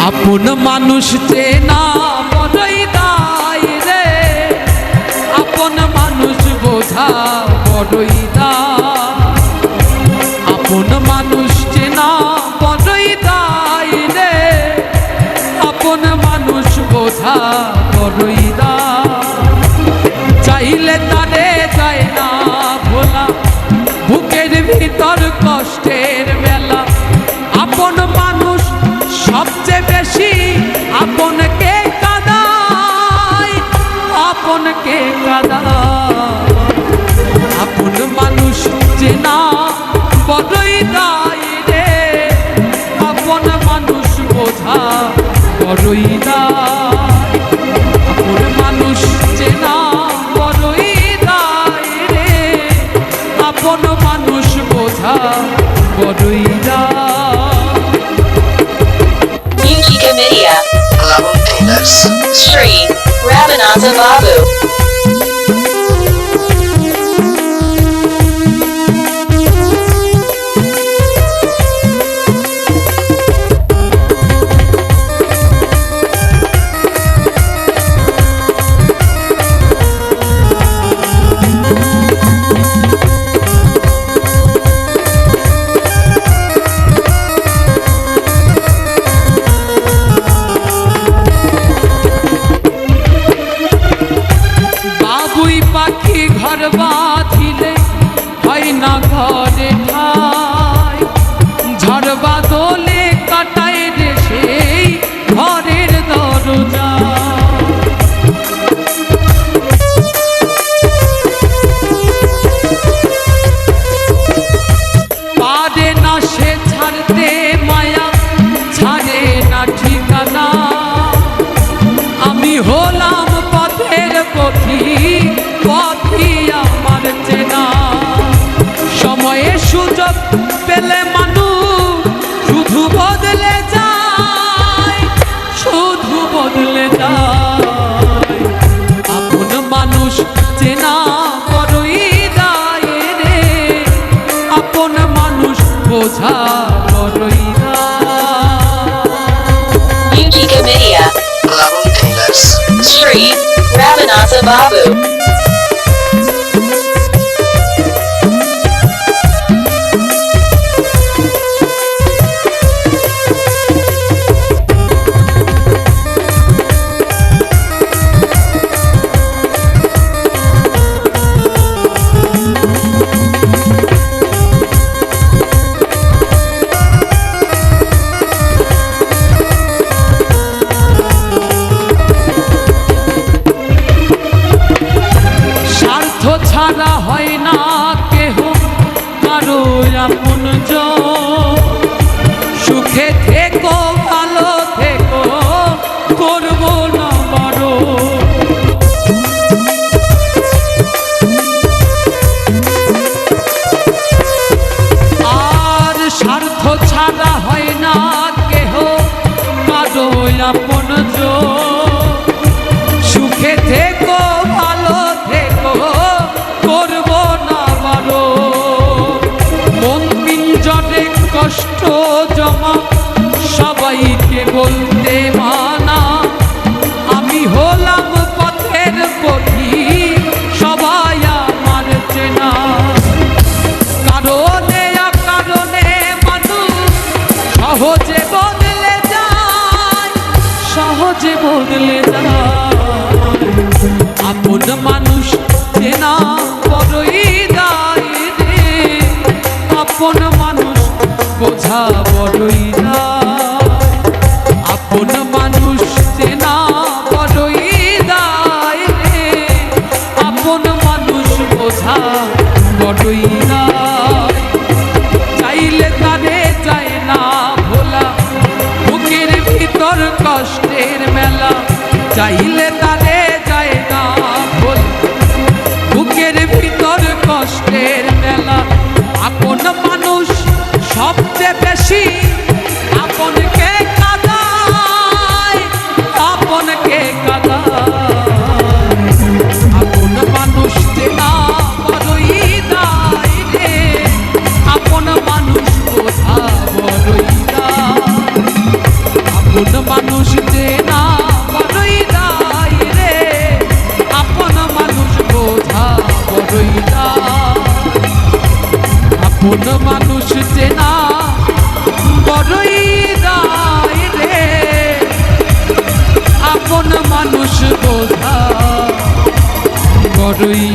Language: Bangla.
আপন মানুষ চেনা বড়ই দায় রে, আপন মানুষ বোঝা বড়ই দায়। আপন মানুষ চেনা বড়ই দায় রে, আপন মানুষ বোঝা বড়ই দায়। চাইলে তারে যায় না ভোলা, বুকের ভিতর কষ্টের মেলা। আপন মানুষ সবচেয়ে বেশি আপনকে কাঁদায়, আপনকে কাঁদায়। আপন মানুষ চেনা বড়ই দায় রে, আপন মানুষ বোঝা বড়ই দায়। আপন মানুষ চেনা বড়ই দায় রে, আপন মানুষ বোঝা বড়ই দায়। Media, Sri Ramanatha Babu. পাখি ঘর বাঁধিলে হয় না ঘরে ঠাই, ঝড় বাদলে কাটায় রে সেই ঘরের দরজা। পারে না সে ছাড়তে মায়া, ছাড়ে না ঠিকানা। আমি হলাম পথের পথি, পথি আমার চেনা। সময়ে সুযোগ পেলে মানুষ শুধু বদলে যায়, শুধু বদলে যায়। আপন মানুষ চেনা বড়ই দায় রে, আপন মানুষ বোঝা বড়ই দায়। Media, Sri Ramanatha Babu. ছাড়া হয় না কেহ কারো আপন জন। সুখে থেকো ভালো থেকো, করবো না বারো। আর স্বার্থ ছাড়া হয় না কেহ কারো আপন জন। সুখে থেকো ভালো থেকো, করবো না বারো। মন পিঞ্জরে কষ্ট জমা, সবাইকে বলতে মানা। আমি হলাম পথের পথি, সবাই আমার চেনা। কারণে অকারণে মানুষ সহজে বদলে যায়, সহজে বদলে যায়। আপন মানুষ চেনা বড়ই দায় রে, আপন মানুষ বোঝা বড়ই দায়। আপন মানুষ চেনা বড়ই দায় রে, আপন মানুষ বোঝা বড়ই দায়। চাইলে তারে যায় না ভোলা, বুকের ভিতর কষ্টের মেলা। চাইলে তারে যায় না ভোলা, বুকের ভিতর কষ্টের মেলা। আপন মানুষ সবচেয়ে বেশি আপনকে কাঁদায়, আপনকে কাঁদায়। আপন মানুষ চেনা বড়ই দায় রে, আপন মানুষ বোঝা বড়ই দায়। আপন মানুষ চেনা বড়ই দায় রে, আপন মানুষ বোঝা বড়ই দায়। আপন মানুষ চেনা বড়ই দায় রে, আপন মানুষ বোঝা বড়ই